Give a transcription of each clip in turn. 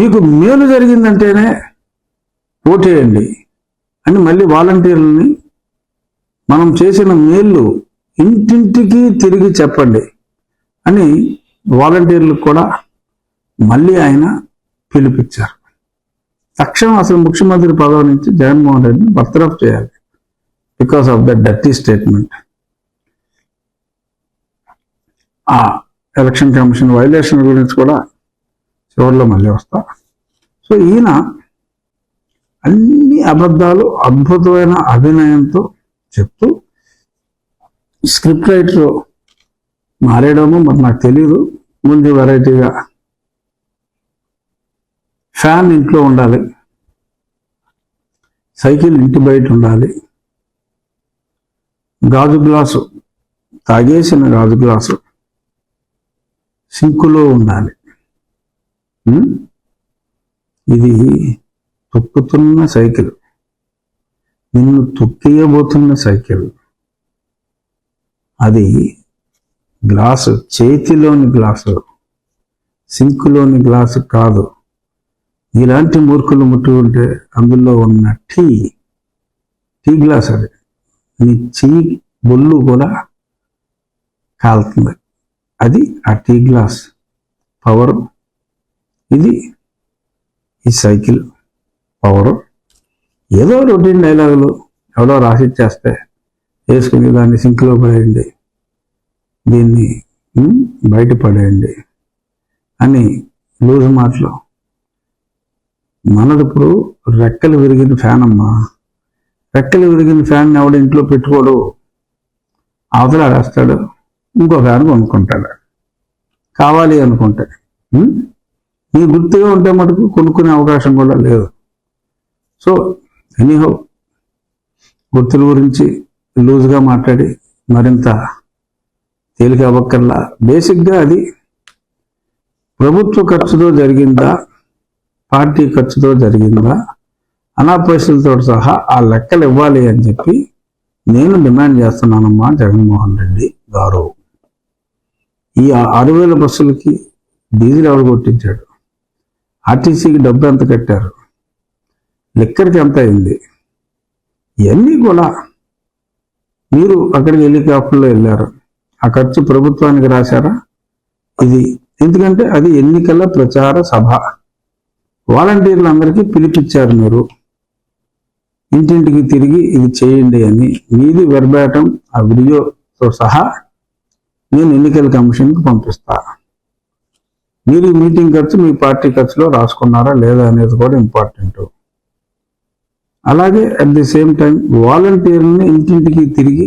మీకు మేలు జరిగిందంటేనే ఓటేయండి అని మళ్ళీ వాలంటీర్లని మనం చేసిన మేలు ఇంటింటికి తిరిగి చెప్పండి అని వాలంటీర్లకు కూడా మళ్ళీ ఆయన పిలిపించారు. తక్షణం అసలు ముఖ్యమంత్రి పదవి నుంచి జగన్మోహన్ రెడ్డిని బర్తరఫ్ చేయాలి because of the dirty statement. ఆ ఎలక్షన్ కమిషన్ వైలేషన్ గురించి కూడా చివరిలో మళ్ళీ వస్తా. సో ఈయన అన్ని అబద్ధాలు అద్భుతమైన అభినయంతో చెప్తూ స్క్రిప్ట్ రైటర్ మారేయడము మరి నాకు తెలియదు. ముందు వెరైటీగా ఫ్యాన్ ఇంట్లో ఉండాలి, సైకిల్ ఇంటి బయట ఉండాలి, గాజు గ్లాసు తాగేసిన గాజు గ్లాసు సింకులో ఉండాలి. ఇది తొక్కుతున్న సైకిల్, నిన్ను తొక్కియబోతున్న సైకిల్. అది గ్లాసు, చేతిలోని గ్లాసు, సింకులోని గ్లాసు కాదు. ఇలాంటి మూర్ఖులు ముట్టుకుంటే అందులో ఉన్న టీ గ్లాస్, అది నీ చెయ్యి బొల్లు కూడా కాలుతుంది. అది ఆ టీ గ్లాస్ పవర్. ఇది ఈ సైకిల్ పవర్. ఏదో రొటీన్ డైలాగులు ఎవడో రాసిచ్చేస్తే వేసుకుని దాన్ని సింక్లో పడేయండి, దీన్ని బయటపడేయండి అని లూజ్ మాటలు. మనదిప్పుడు రెక్కలు విరిగిన ఫ్యాన్ అమ్మా. రెక్కలు విరిగిన ఫ్యాన్ ఎవడు ఇంట్లో పెట్టుకోడు, అవతల ఆడేస్తాడు, ఇంకో ఫ్యాన్ కొనుక్కుంటాడు కావాలి అనుకుంటే. నీ గుర్తుగా ఉంటే మటుకు కొనుక్కునే అవకాశం కూడా లేదు. సో ఎనీహౌ గుర్తుల గురించి లూజ్గా మాట్లాడి మరింత తేలిక అవ్వక్కర్లా. బేసిక్గా అది ప్రభుత్వ ఖర్చుతో జరిగిందా, పార్టీ ఖర్చుతో జరిగిందా, అనాపైసలతో సహా ఆ లెక్కలు ఇవ్వాలి అని చెప్పి నేను డిమాండ్ చేస్తున్నానమ్మా జగన్మోహన్ రెడ్డి గారు. ఈ 6,000 బస్సులకి డీజిల్ ఎవరు కొట్టించాడు? ఆర్టీసీకి డబ్బు ఎంత కట్టారు? లెక్కరికి ఎంత అయింది? ఇవన్నీ కూడా మీరు అక్కడికి హెలికాప్టర్లో వెళ్ళారు, ఆ ఖర్చు ప్రభుత్వానికి రాశారా? ఇది ఎందుకంటే అది ఎన్నికల ప్రచార సభ. వాలంటీర్లందరికీ పిలిపించారు, మీరు ఇంటింటికి తిరిగి ఇది చేయండి అని. మీది వెర్బాటం ఆ వీడియోతో సహా నేను ఎన్నికల కమిషన్కి పంపిస్తా. మీరు ఈ మీటింగ్ ఖర్చు మీ పార్టీ ఖర్చులో రాసుకున్నారా లేదా అనేది కూడా ఇంపార్టెంట్. అలాగే అట్ ది సేమ్ టైం వాలంటీర్ని ఇంటింటికి తిరిగి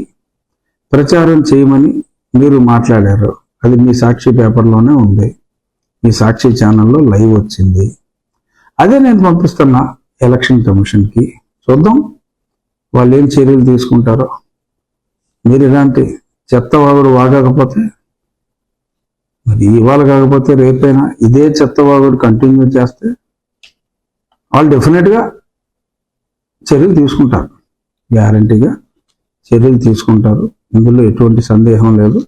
ప్రచారం చేయమని మీరు మాట్లాడారు. అది మీ సాక్షి పేపర్లోనే ఉంది, మీ సాక్షి ఛానల్లో లైవ్ వచ్చింది. అదే నేను పంపిస్తున్నా ఎలక్షన్ కమిషన్కి. చూద్దాం వాళ్ళు ఏం చర్యలు తీసుకుంటారో. మీరు ఇలాంటి చెత్తవాగుడు వాగకపోతే, మరి ఇవాళ కాకపోతే రేపైనా ఇదే చెత్తవాగుడు కంటిన్యూ చేస్తే వాళ్ళు డెఫినెట్గా చర్యలు తీసుకుంటారు, గ్యారంటీగా చర్యలు తీసుకుంటారు. ఇందులో ఎటువంటి సందేహం లేదు.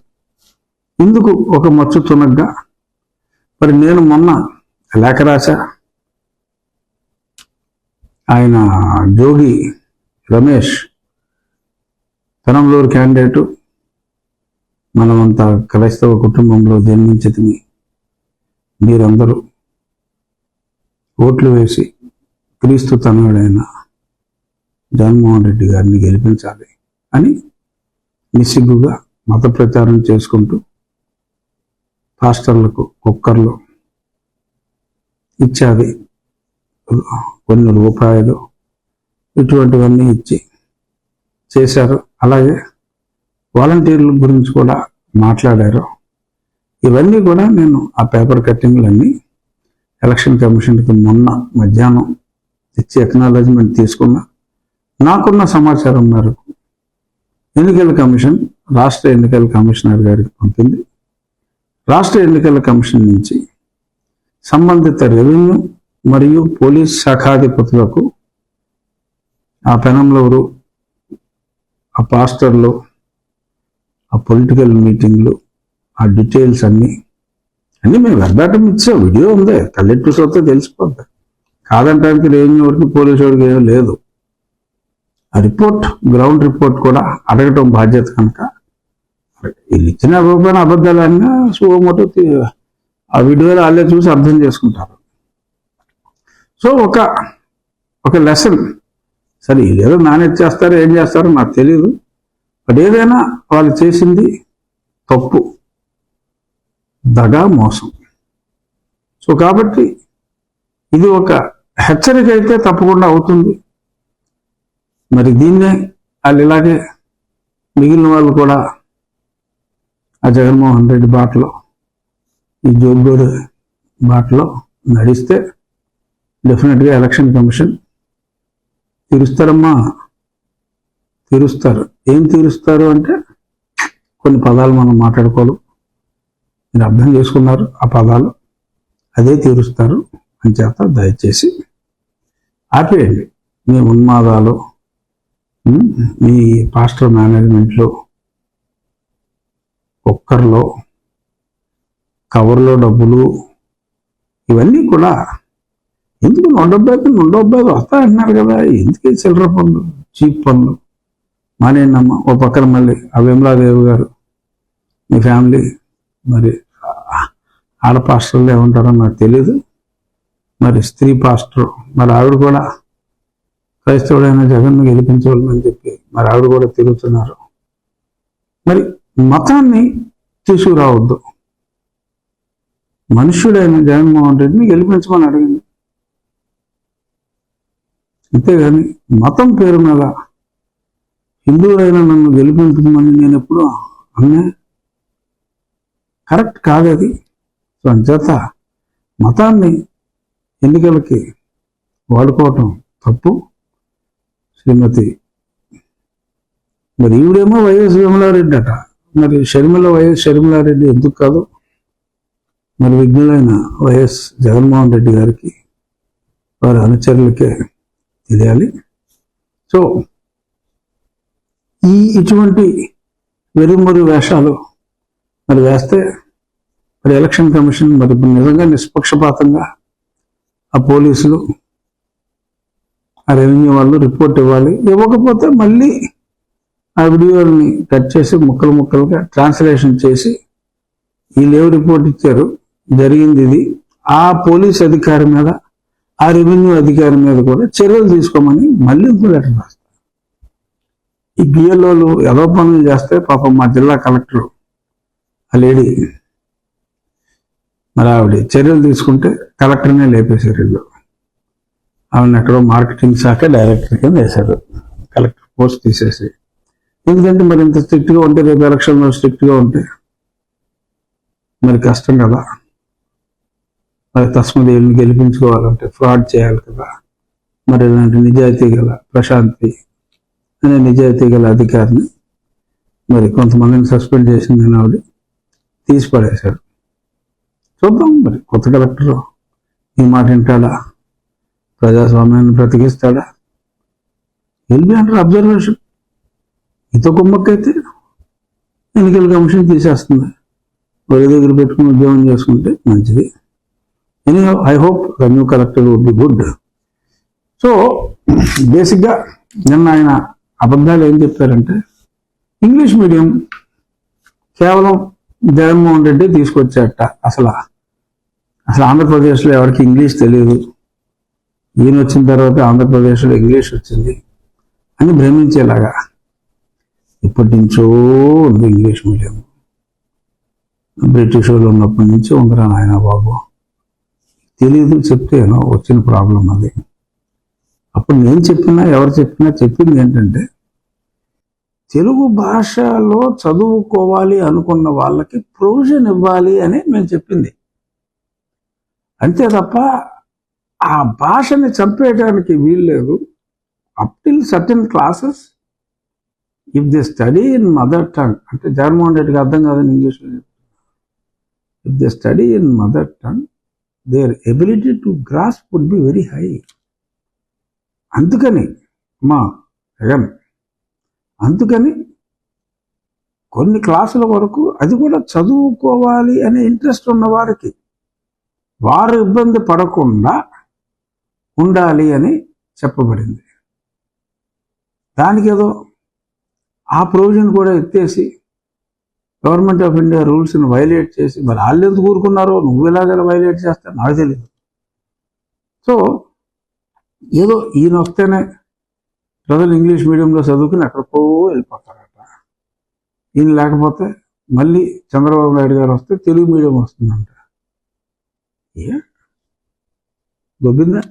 ఇందుకు ఒక మచ్చు తునగ్గా మరి నేను మొన్న లేఖ రాశా. ఆయన జోగి రమేష్ పెనంలూరు క్యాండిడేటు, మనమంతా క్రైస్తవ కుటుంబంలో జన్మించితిమి, మీరందరూ ఓట్లు వేసి క్రీస్తు తనయుడైన జగన్మోహన్ రెడ్డి గారిని గెలిపించాలి అని నిస్సిగ్గుగా మత ప్రచారం చేసుకుంటూ పాస్టర్లకు కుక్కర్లు ఇచ్చాది కొన్ని రూపాయలు ఇటువంటివన్నీ ఇచ్చి చేశారు. అలాగే వాలంటీర్ల గురించి కూడా మాట్లాడారు. ఇవన్నీ కూడా నేను ఆ పేపర్ కట్టింగ్లన్నీ ఎలక్షన్ కమిషన్కి మొన్న మధ్యాహ్నం ఇచ్చి ఎక్నాలజ్మెంట్ తీసుకున్నా. నాకున్న సమాచారం మేరకు ఎన్నికల కమిషన్ రాష్ట్ర ఎన్నికల కమిషనర్ గారికి పంపింది. రాష్ట్ర ఎన్నికల కమిషన్ నుంచి సంబంధిత రెవెన్యూ మరియు పోలీస్ శాఖాధిపతులకు ఆ పెనంలూరు, ఆ పాస్టర్లు, ఆ పొలిటికల్ మీటింగ్లు, ఆ డీటెయిల్స్ అన్నీ అన్నీ మేము వెర్బాటం ఇచ్చే వీడియో ఉంది, కల్లెట్టు చూస్తే తెలిసిపోద్ది. కాదంటానికి రేంజ్ వరకు పోలీసు వాడికి ఏమీ లేదు. ఆ రిపోర్ట్, గ్రౌండ్ రిపోర్ట్ కూడా అడగటం బాధ్యత కనుక వీళ్ళు ఇచ్చిన రూపాయల అబద్ధాలన్నా సుమోటో ఆ వీడియోలో వాళ్ళే చూసి అర్థం చేసుకుంటారు. సో ఒక లెసన్. సరే ఏదో మేనేజ్ చేస్తారో ఏం చేస్తారో నాకు తెలియదు, బట్ ఏదైనా వాళ్ళు చేసింది తప్పు, దగా, మోసం. సో కాబట్టి ఇది ఒక హెచ్చరిక అయితే తప్పకుండా అవుతుంది. మరి దీన్నే వాళ్ళు ఇలాగే మిగిలిన వాళ్ళు కూడా ఆ జగన్మోహన్ రెడ్డి బాటలో, ఈ జోగుడు బాటలో నడిస్తే డెఫినెట్గా ఎలక్షన్ కమిషన్ తీరుస్తారమ్మా, తీరుస్తారు. ఏం తీరుస్తారు అంటే కొన్ని పదాలు మనం మాట్లాడుకోవాలి, మీరు అర్థం చేసుకున్నారు ఆ పదాలు, అదే తీరుస్తారు. అని చేత దయచేసి ఆపేయండి మీ ఉన్మాదాలు, మీ పాస్టర్ మేనేజ్మెంట్లో, కుక్కర్లో, కవర్లో డబ్బులు, ఇవన్నీ కూడా ఎందుకు 170 వస్తాయంటున్నారు కదా, ఎందుకే చిల్లర పనులు, చీప్ పనులు మానేనమ్మా. ఓ పక్కన మళ్ళీ ఆ విమలాదేవి గారు, మీ ఫ్యామిలీ, మరి ఆడ పాస్టర్లు ఏమంటారో నాకు తెలీదు, మరి స్త్రీ పాస్టర్, మరి ఆవిడ కూడా క్రైస్తవుడైన జగన్ను గెలిపించవాలని చెప్పి మరి ఆవిడ కూడా తిరుగుతున్నారు. మరి మతాన్ని తీసుకురావద్దు, మనుష్యుడైన జగన్మోహన్ రెడ్డిని గెలిపించమని అడిగింది. అంతేగాని మతం పేరు మీద హిందువులైన నన్ను గెలిపించమని నేను ఎప్పుడు అన్నా, కరెక్ట్ కాదు అది. సో అంచేత మతాన్ని ఎన్నికలకి వాడుకోవటం తప్పు. శ్రీమతి మరి ఈవిడేమో వైఎస్ విమలారెడ్డి అట, మరి వైఎస్ షర్మిలారెడ్డి ఎందుకు కాదు? మరి విజ్ఞులైన వైఎస్ జగన్మోహన్ రెడ్డి గారికి, వారి అనుచరులకే తెలియాలి. సో ఇటువంటి వెరుమరు వేషాలు మరి వేస్తే మరి ఎలక్షన్ కమిషన్ మరి నిజంగా నిష్పక్షపాతంగా ఆ పోలీసులు, ఆ రెవెన్యూ వాళ్ళు రిపోర్ట్ ఇవ్వాలి. ఇవ్వకపోతే మళ్ళీ ఆ వీడియోని కట్ చేసి ముక్కలుగా ట్రాన్స్లేషన్ చేసి వీళ్ళేవి రిపోర్ట్ ఇచ్చారు, జరిగింది ఇది, ఆ పోలీస్ అధికారి మీద, ఆ రెవెన్యూ అధికారి మీద కూడా చర్యలు తీసుకోమని మళ్ళీ ఇంకో లెటర్ రాస్తారు. ఈ బిఎల్ఓలు ఏదో పనులు చేస్తే పాపం మా జిల్లా కలెక్టర్ ఆ లేడీ, మరి ఆవిడ చర్యలు తీసుకుంటే కలెక్టర్నే లేపేశారు. వీళ్ళు ఆవిడని ఎక్కడో మార్కెటింగ్ శాఖ డైరెక్టర్ కింద వేశారు, కలెక్టర్ పోస్ట్ తీసేసి. ఎందుకంటే మరి ఇంత స్ట్రిక్ట్గా ఉంటే, రేపు ఎలక్షన్లో స్ట్రిక్ట్గా ఉంటే మరి కష్టం కదా. మరి తస్మది వీళ్ళని గెలిపించుకోవాలంటే ఫ్రాడ్ చేయాలి కదా. మరి ఇలాంటి నిజాయితీ గల ప్రశాంతి అనే నిజాయితీ గల అధికారిని మరి కొంతమందిని సస్పెండ్ చేసిందని ఆవిడ తీసి పడేశారు. చూద్దాం మరి కొత్త కలెక్టర్ ఈ మాట వింటాడా, ప్రజాస్వామ్యాన్ని బ్రతికిస్తాడా? Will be under observation. ఇంత కుమ్మక్కైతే ఎన్నికల కమిషన్ తీసేస్తుంది, ఒరి దగ్గర పెట్టుకుని ఉద్యోగం చేసుకుంటే మంచిది. Anyhow I hope the new collector would be good. So బేసిక్గా నిన్న ఆయన అబద్ధాలు ఏం చెప్పారంటే, ఇంగ్లీష్ మీడియం కేవలం జగన్మోహన్ రెడ్డి తీసుకొచ్చాట, అసలు ఆంధ్రప్రదేశ్లో ఎవరికి ఇంగ్లీష్ తెలియదు, ఈయన వచ్చిన తర్వాత ఆంధ్రప్రదేశ్లో ఇంగ్లీష్ వచ్చింది అని భ్రమించేలాగా ఇప్పటి నుంచో ఉంది ఇంగ్లీష్ మీడియం. బ్రిటిష్ వాళ్ళు ఉన్నప్పటి నుంచి ఉందిరా నాయన బాబు, తెలియదు చెప్తేనో వచ్చిన ప్రాబ్లం అది. అప్పుడు నేను చెప్పినా ఎవరు చెప్పినా చెప్పింది ఏంటంటే, తెలుగు భాషలో చదువుకోవాలి అనుకున్న వాళ్ళకి ప్రొవిజన్ ఇవ్వాలి అని మేము చెప్పింది. అంతే తప్ప ఆ భాషని చంపేయడానికి వీల్లేదు. Up till certain classes if they study in mother tongue, అంటే జగన్మోహన్ రెడ్డికి అర్థం కాదని ఇంగ్లీష్లో చెప్తారు. If they study in mother tongue their ability to grasp would be very high. అందుకని అందుకని కొన్ని క్లాసుల వరకు అది కూడా చదువుకోవాలి అనే ఇంట్రెస్ట్ ఉన్న వారికి వారు ఇబ్బంది పడకుండా ఉండాలి అని చెప్పబడింది. దానికి ఏదో ఆ ప్రొవిజన్ కూడా ఎత్తేసి గవర్నమెంట్ ఆఫ్ ఇండియా రూల్స్ని వైలేట్ చేసి మరి వాళ్ళు ఎందుకు కూరుకున్నారో, నువ్వు ఎలాగైనా వైలేట్ చేస్తా నాకు తెలియదు. సో ఏదో ఈయన వస్తేనే ప్రజలు ఇంగ్లీష్ మీడియంలో చదువుకుని ఎక్కడికో వెళ్ళిపోతారట. ఈయన లేకపోతే మళ్ళీ చంద్రబాబు నాయుడు గారు వస్తే తెలుగు మీడియం వస్తుందంట. దొబ్బిందా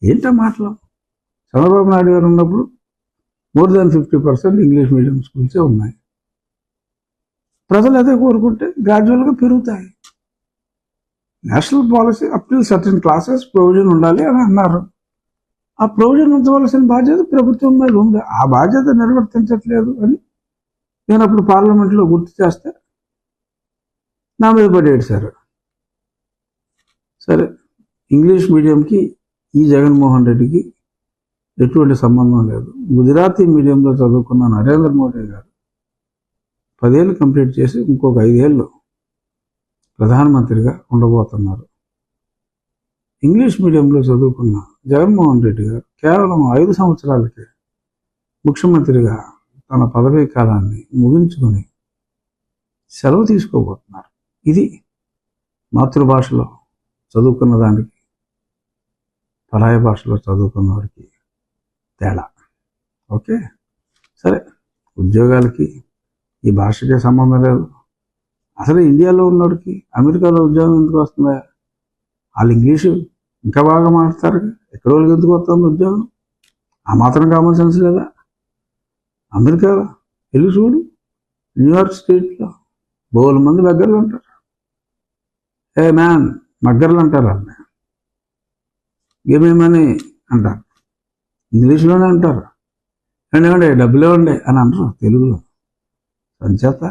ఏంటో మాటలు? చంద్రబాబు నాయుడు గారు ఉన్నప్పుడు మోర్ దాన్ 50% ఇంగ్లీష్ మీడియం స్కూల్సే ఉన్నాయి. ప్రజలు అదే కోరుకుంటే గ్రాడ్యువల్గా పెరుగుతాయి. National policy up to certain classes provision ఉండాలి అని అన్నారు. ఆ ప్రొవిజన్ ఉంచవలసిన బాధ్యత ప్రభుత్వం మీద ఉంది. ఆ బాధ్యత నిర్వర్తించట్లేదు అని నేను అప్పుడు పార్లమెంట్లో గుర్తు చేస్తే నా మీద పడేసారు. సరే, ఇంగ్లీష్ మీడియంకి ఈ జగన్మోహన్ రెడ్డికి ఎటువంటి సంబంధం లేదు. గుజరాతీ మీడియంలో చదువుకున్న నరేంద్ర మోడీ గారు 10 ఏళ్ళు కంప్లీట్ చేసి ఇంకొక 5 ఏళ్ళు ప్రధానమంత్రిగా ఉండబోతున్నారు. ఇంగ్లీష్ మీడియంలో చదువుకున్న జగన్మోహన్ రెడ్డి గారు కేవలం 5 సంవత్సరాలకే ముఖ్యమంత్రిగా తన పదవీ కాలాన్ని ముగించుకొని సెలవు తీసుకోబోతున్నారు. ఇది మాతృభాషలో చదువుకున్న దానికి పరాయ భాషలో చదువుకున్న వారికి తేడా. ఓకే, సరే, ఉద్యోగాలకి ఈ భాషకే సంబంధం లేదు. అసలు ఇండియాలో ఉన్నవాడికి అమెరికాలో ఉద్యోగం ఎందుకు వస్తుందా? వాళ్ళు ఇంగ్లీషు ఇంకా బాగా మాట్లాడతారు. ఎక్కడ వాళ్ళకి ఎందుకు వస్తుంది ఉద్యోగం? ఆ మాత్రం కామన్ సెన్స్ లేదా? అమెరికాలో వెళ్ళి చూడు, న్యూయార్క్ స్టేట్లో బోలు మంది మగ్గర్లు ఉంటారు. ఏ మ్యాన్ మగ్గర్లు అంటారు. వాళ్ళని ఏమేమని అంటారు, ఇంగ్లీష్లోనే అంటారు. ఏమండి డబ్బులే ఉండే అని అంటారు తెలుగులో. అంచేత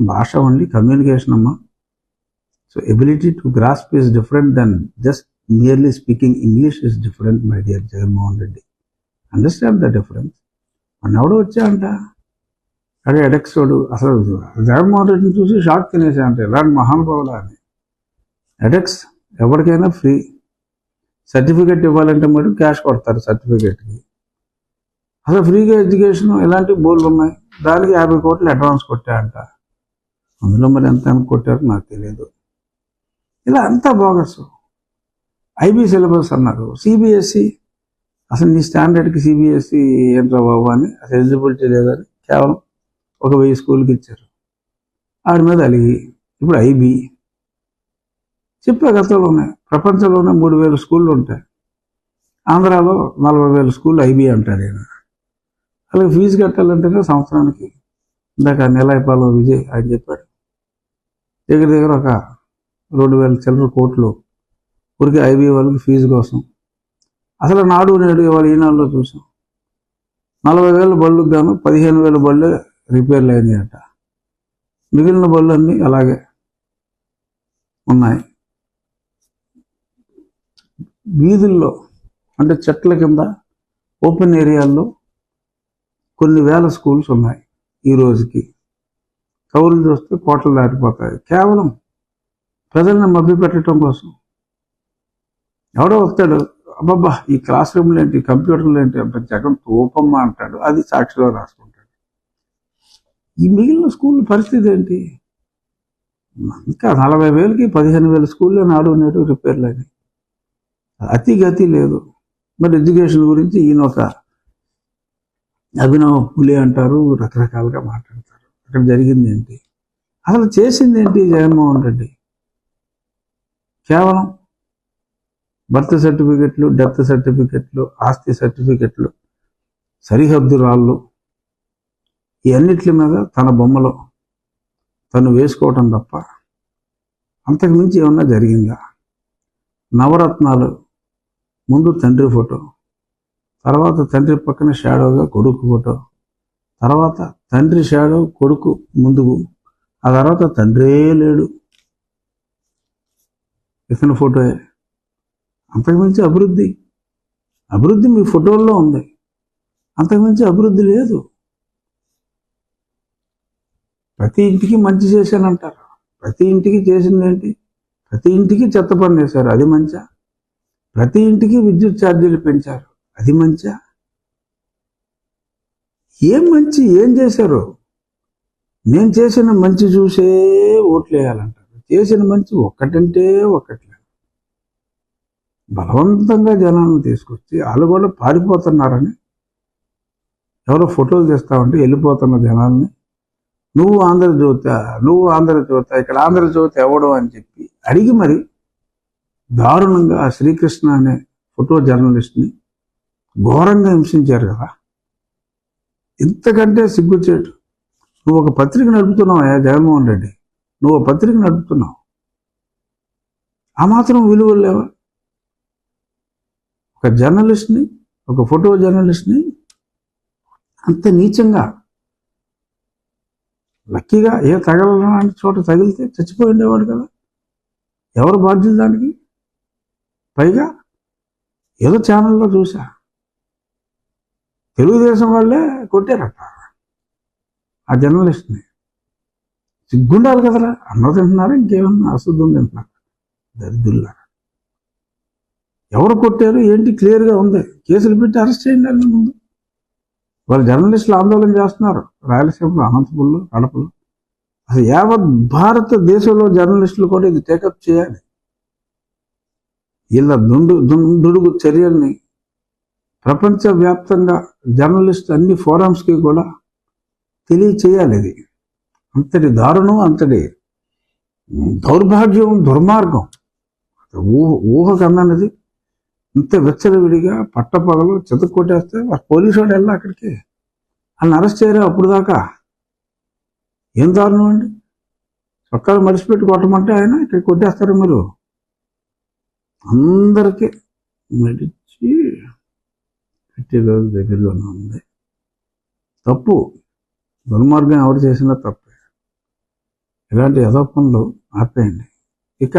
భాష ఓన్లీ కమ్యూనికేషన్ అమ్మా. So ability to grasp is different than just merely speaking English is different my dear Jaganmohan Reddy. Understand the difference. అన్నెవడో వచ్చా అంట, అడే ఎడెక్స్ వాడు అసలు జగన్మోహన్ రెడ్డిని చూసి షాక్ తినేసా అంటే ఎలాంటి మహానుభావులా అని. ఎడెక్స్ ఎవరికైనా ఫ్రీ. సర్టిఫికెట్ ఇవ్వాలంటే మరి క్యాష్ కొడతారు సర్టిఫికెట్కి. అసలు ఫ్రీగా ఎడ్యుకేషన్ ఎలాంటి బోర్లు ఉన్నాయి. దానికి 50 కోట్లు అడ్వాన్స్ కొట్టా అంట. అందులో మరి ఎంత కొట్టారో నాకు తెలియదు. ఇలా అంతా బోగస్. ఐబీ సిలబస్ అన్నారు, సిబిఎస్ఈ. అసలు నీ స్టాండర్డ్కి సిబిఎస్ఈ ఏంట్రా బాబు అని, అసలు ఎలిజిబిలిటీ లేదని కేవలం 1000 స్కూల్కి ఇచ్చారు. వాడి మీద అలిగి ఇప్పుడు ఐబీ చెప్పే గతంలో ఉన్నాయి. ప్రపంచంలోనే 3000 స్కూళ్ళు ఉంటాయి. ఆంధ్రాలో 40,000 స్కూళ్ళు ఐబీ అంటాడు ఆయన. అలాగే ఫీజు కట్టాలంటేనే సంవత్సరానికి ఇందాక నెలాయిపాలో విజయ్ ఆయన చెప్పాడు, దగ్గర ఒక 2,000 చిల్లర కోట్లు ఊరికి ఐబీ వాళ్ళకి ఫీజు కోసం. అసలు నాడు నేడు ఇవాళ ఈనాడులో చూసాం 40,000 బళ్ళకు గాను 15,000 బళ్ళే రిపేర్లు అయినాయి అంట. మిగిలిన బళ్ళు అన్నీ అలాగే ఉన్నాయి. వీధుల్లో అంటే చెట్ల కింద ఓపెన్ ఏరియాల్లో కొన్ని వేల స్కూల్స్ ఉన్నాయి ఈ రోజుకి. కౌలు చూస్తే కోటలు దాటిపోతాయి. కేవలం ప్రజల్ని మభ్యపెట్టడం కోసం. ఎవడో వస్తాడు, అబ్బబ్బా ఈ క్లాస్ రూమ్లు ఏంటి, కంప్యూటర్లు ఏంటి, అంత జగన్ తోపమ్మ అంటాడు. అది సాక్షిలో రాసుకుంటాడు. ఈ మిగిలిన స్కూల్ పరిస్థితి ఏంటి? ఇంకా 40,000కి 15,000 స్కూల్లో నాడు నేడు రిపేర్లు అయినాయి. అతి గతి లేదు. మరి ఎడ్యుకేషన్ గురించి ఈయన ఒక అభినవ పులి అంటారు, రకరకాలుగా మాట్లాడతారు. అక్కడ జరిగింది ఏంటి, అసలు చేసింది ఏంటి జగన్మోహన్ రెడ్డి? కేవలం బర్త్ సర్టిఫికెట్లు, డెత్ సర్టిఫికెట్లు, ఆస్తి సర్టిఫికెట్లు, సరిహద్దు రాళ్ళు, ఈ అన్నిటి మీద తన బొమ్మలో తను వేసుకోవటం తప్ప అంతకుమించి ఏమన్నా జరిగిందా? నవరత్నాలు ముందు తండ్రి ఫోటో, తర్వాత తండ్రి పక్కన షాడోగా కొడుకు ఫోటో, తర్వాత తండ్రి షాడో కొడుకు ముందుకు, ఆ తర్వాత తండ్రే లేడు, ఇతని ఫోటోయే. అంతకుమించి అభివృద్ధి మీ ఫోటోల్లో ఉంది. అంతకుమించి అభివృద్ధి లేదు. ప్రతి ఇంటికి మంచి చేశానంటారు. ప్రతి ఇంటికి చేసింది ఏంటి? ప్రతి ఇంటికి చెత్త పన్ను వేశారు, అది మంచా? ప్రతి ఇంటికి విద్యుత్ ఛార్జీలు పెంచారు, అది మంచా? ఏం మంచి ఏం చేశారు? నేను చేసిన మంచి చూసే ఓట్లు వేయాలంటారు. చేసిన మంచి ఒక్కటంటే ఒక్కట్లేదు. బలవంతంగా జనాలను తీసుకొచ్చి వాళ్ళు కూడా పారిపోతున్నారని ఎవరో ఫోటోలు తెస్తా ఉంటే వెళ్ళిపోతున్న జనాల్ని నువ్వు ఆంధ్రజ్యోతి, ఇక్కడ ఆంధ్రజ్యోతి ఎవడు అని చెప్పి అడిగి మరి దారుణంగా ఆ శ్రీకృష్ణ అనే ఫోటో జర్నలిస్ట్ని ఘోరంగా హింసించారు కదా. ఇంతకంటే సిగ్గుచేటు. నువ్వు ఒక పత్రిక నడుపుతున్నావు జగన్మోహన్ రెడ్డి, నువ్వు పత్రిక నడుపుతున్నావు, ఆ మాత్రం విలువలు లేవా? ఒక జర్నలిస్ట్ని, ఒక ఫోటో జర్నలిస్ట్ని అంత నీచంగా, లక్కీగా ఏ తగలలాంటి చోట తగిలితే చచ్చిపోయి ఉండేవాడు కదా. ఎవరు బాధ్యులు దానికి? పైగా ఏదో ఛానల్లో చూసా, తెలుగుదేశం వాళ్ళే కొట్టారట ఆ జర్నలిస్ట్ని. సిగ్గుండాలి కదరా. అన్న తింటున్నారు, ఇంకేమన్నా అశుద్ధం తింటున్నారు, దరిద్రులా. ఎవరు కొట్టారు ఏంటి క్లియర్గా ఉంది. కేసులు పెట్టి అరెస్ట్ చేయండి అని ముందు. వాళ్ళు జర్నలిస్టులు ఆందోళన చేస్తున్నారు రాయలసీమలో, అనంతపురంలో, కడపలో. అసలు యావత్ భారతదేశంలో జర్నలిస్టులు కూడా ఇది టేకప్ చేయాలి. వీళ్ళ దుందుడుగు చర్యల్ని ప్రపంచవ్యాప్తంగా జర్నలిస్ట్ అన్ని ఫోరమ్స్కి కూడా తెలియచేయాలి. ఇది అంతటి దారుణం, అంతటి దౌర్భాగ్యం, దుర్మార్గం, ఊహకన్నది. ఇంత విచ్చలవిడిగా పట్టపగలు చెతకొట్టేస్తే పోలీసు వాడు వెళ్ళా అక్కడికి, వాళ్ళని అరెస్ట్ చేయరా అప్పుడు దాకా. ఏం దారుణం అండి. చొక్కాలు మడిచిపెట్టి కొట్టమంటే ఆయన ఇక్కడ కొట్టేస్తారు. మీరు అందరికీ మడిచి పెట్టే రోజు దగ్గరలోనే ఉంది. తప్పు, దుర్మార్గం ఎవరు చేసినా తప్పే. ఇలాంటి యథో పనులు ఆపేయండి. ఇక